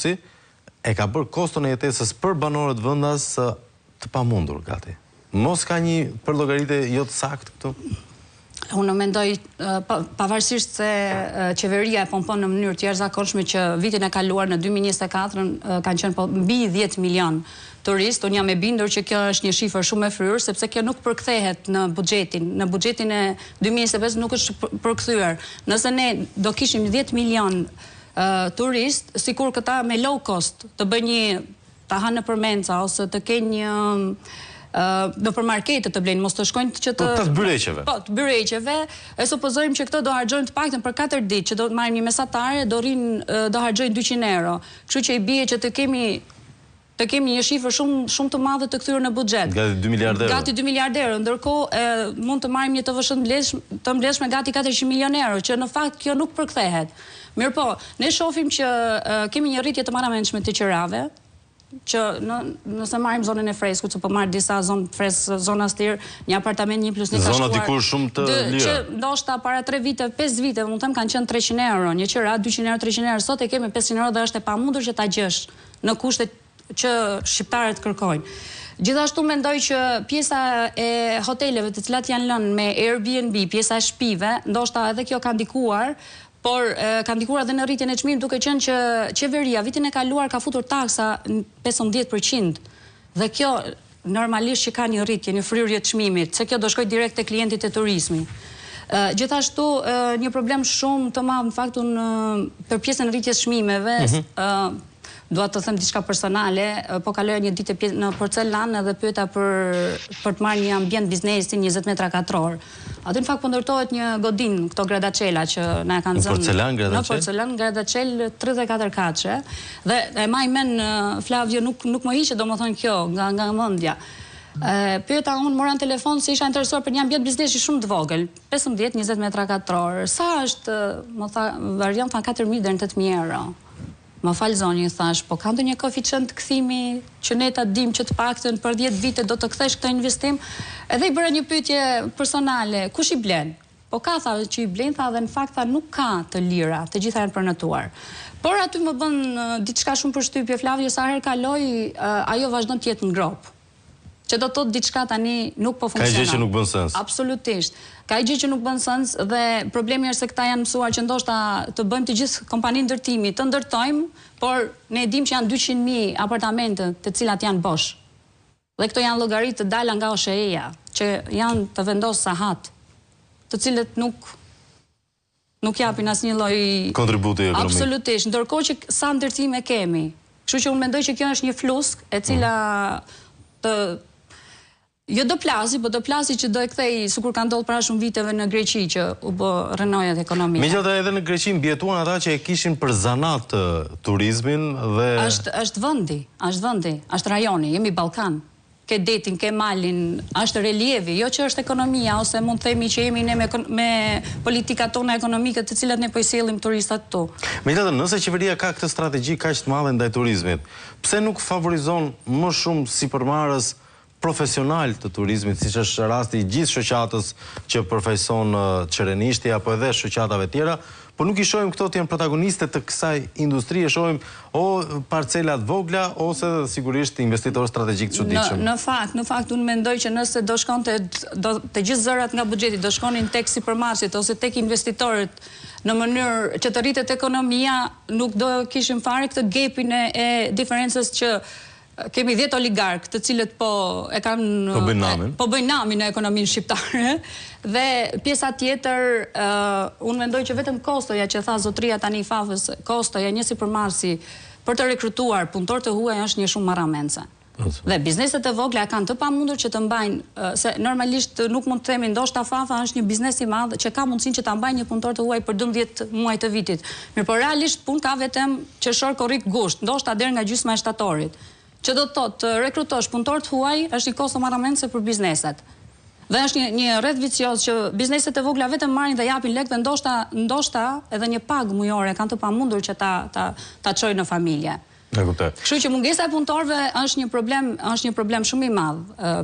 e ka bërë koston e jetesës për banorët vendas të pamundur gati. Mos ka një përllogaritë jo të saktë këtu? Unë mendoj, pavarësisht se qeveria e pompon në mënyrë të jashtëzakonshme që vitin e kaluar në 2024 kanë qenë mbi 10 milion turistë, unë jam e bindur që kjo është një shifër shumë e fryrë, sepse kjo nuk përkthehet në buxhetin e 2025 nuk është përkthyer. Nëse ne do kishim 10 milion turistë, sikur këta me low cost të bëjnë një ta hanë në përmenca ose të kenë një në përmarketet të blenë, mos të shkojnë që të byreqeve. Po, të byreqeve, e supozojmë që këto do harxojnë të paktën për 4 ditë, që do të marrim një mesatare, do harxojnë 200 euro. Kështu që i bie që të kemi një shifër shumë të madhe të kthyer në buxhet. Gati 2 miliardë euro. Gati 2 miliardë euro, ndërkohë mund të marrim një TVSH të mbledhshme gati 400 milion euro, që në fakt kjo nuk përkthehet. Mirëpo, ne shohim që kemi një rritje të paramendshme të qirave, që nëse marrim zonën e Freskut, që po marr disa zonë fresk, zona Stir, një apartament 1+1 ka shkuar. Zona dikur shumë të lira. Që ndoshta para 3 vite, 5 vite, mund të them kanë qenë 300 euro, një qira 200 euro, 300 euro, sot e kemi 500 euro dhe është e pamundur që ta gjesh në kushtet që shqiptarët kërkojnë. Gjithashtu mendoj që pjesa e hoteleve të cilat janë lënë me Airbnb, pjesa e shtëpive, ndoshta edhe kjo ka ndikuar, por ka ndikuar edhe në rritjen e çmimit, duke qenë që qeveria vitin e kaluar ka futur taksa në 15%. Dhe kjo normalisht që ka një rritje, një fryrje të çmimit, se kjo do shkojë direkt te klientët e turizmit. Gjithashtu një problem shumë të madh në fakt për pjesën e rritjes çmimeve, dua të them diçka personale, po kaloja një ditë në Porcelan dhe pyeta për të marrë një ambient biznesi 20 metra katror. Aty në fakt po ndërtohet një godin, këto Gradacela që na e kanë zënë. Në Porcelan Gradacel 34 kaçe dhe e maj mend Flavio nuk më hiqet domethënë kjo nga mendja. Pyeta unë, moran telefon se isha interesuar për një ambient biznesi shumë të vogël, 15-20 metra katror. Sa është, më tha, variant tha 4.000 deri në 8.000 euro. Më falë zoni, thash, po ka ndonjë koeficient kthimi që ne ta dim që të paktën për 10 vite do të kthesh këtë investim? Edhe i bëra një pyetje personale, kush i blen? Po ka tha që i blen, tha dhe në fakt tha nuk ka të lira, të gjitha janë përnatuar. Por aty më bën diçka shumë përshtypje, Flavio, sa herë kaloj, ajo vazhdon të jetë në grop. Që do të thotë diçka tani nuk po funksionon. Ka gjë që nuk bën sens. Absolutisht. Ka gjë që nuk bën sens dhe problemi është se këta janë mësuar që ndoshta të bëjmë të gjithë kompaninë ndërtimi, të ndërtojmë, por ne e dim që janë 200.000 apartamente të cilat janë bosh. Dhe këto janë llogaritë të dala nga OSHE-ja, që janë të vendosur sahat, të cilët nuk japin asnjë lloj kontributi ekonomik. Absolutisht, ndërkohë që sa ndërtime kemi. Kështu që unë mendoj që kjo është një flusk e cila jo do plasi, po do plasi që do e kthej, sikur ka ndodhur para shumë viteve në Greqi që u bë renoja ekonomike. Megjithatë edhe në Greqi mbietuan ata që e kishin për zanat turizmin dhe është vendi, është rajoni, jemi Ballkan. Ke detin, ke malin, është relievi, jo që është ekonomia, ose mund të themi që jemi ne me politikat tona ekonomike të cilat ne po i sjellim turistat këtu. Megjithatë, nëse qeveria ka këtë strategji kaq të madhe ndaj turizmit, pse nuk favorizon më shumë sipërmarrës profesional të turizmit, siç është rasti i gjithë shoqatës që përfaqëson Qerenishti apo edhe shoqatave tjera, por nuk i shohim këto të janë protagoniste të kësaj industrie, shohim o parcelat vogla ose sigurisht investitorë strategjik të çuditshëm. Në fakt unë mendoj që nëse do shkonte të gjithë zërat nga buxheti do shkonin tek sipërmarrësit ose tek investitorët në mënyrë që të rritet ekonomia, nuk do kishim fare këtë gapin e diferencës që kemi 10 oligarkë të cilët po bëjnë namin në ekonominë shqiptare dhe pjesa tjetër unë mendoj që vetëm kostoja që tha zotria tani i Fafës, kostoja një sipërmarrësi për të rekrutuar punëtor të huaj është një shumë marramendse. Dhe bizneset e vogla kanë të pamundur që të mbajnë, se normalisht nuk mund të themi ndoshta Fafa është një biznes i madh që ka mundësinë që ta mbajë një punëtor të huaj për 12 muaj të vitit. Mirë, por realisht punë ka vetëm qershor, korrik, gusht, ndoshta deri nga gjysma e shtatorit. Që do të thotë të rekrutosh punëtor të huaj është një kosto marramendse për bizneset. Dhe është një rreth vicioz që bizneset e vogla vetëm marrin dhe japin lek dhe ndoshta edhe një pagë mujore kanë të pamundur që ta çojnë në familje. Kështu që mungesa e punëtorëve është një problem shumë i madh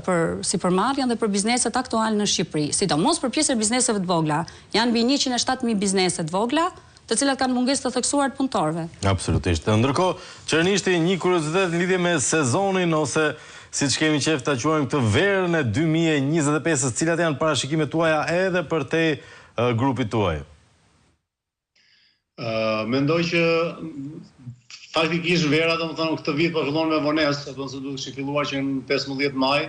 për sipërmarrjen dhe për bizneset aktuale në Shqipëri. Sidomos për pjesën e bizneseve të vogla. Janë mbi 107.000 biznese të vogla të cilat kanë mungesë të theksuar të punëtorëve. Absolutisht. Ndërkohë, Qërnishti, një kuriozitet në lidhje me sezonin ose siç kemi qejf ta quajmë këtë verën e 2025-s, cilat janë parashikimet tuaja edhe për te grupit tuaj? Mendoj që faktikisht vera, domethënë këtë vit po fillon me vonesë, do të thotë duhet të filluar që në 15 maj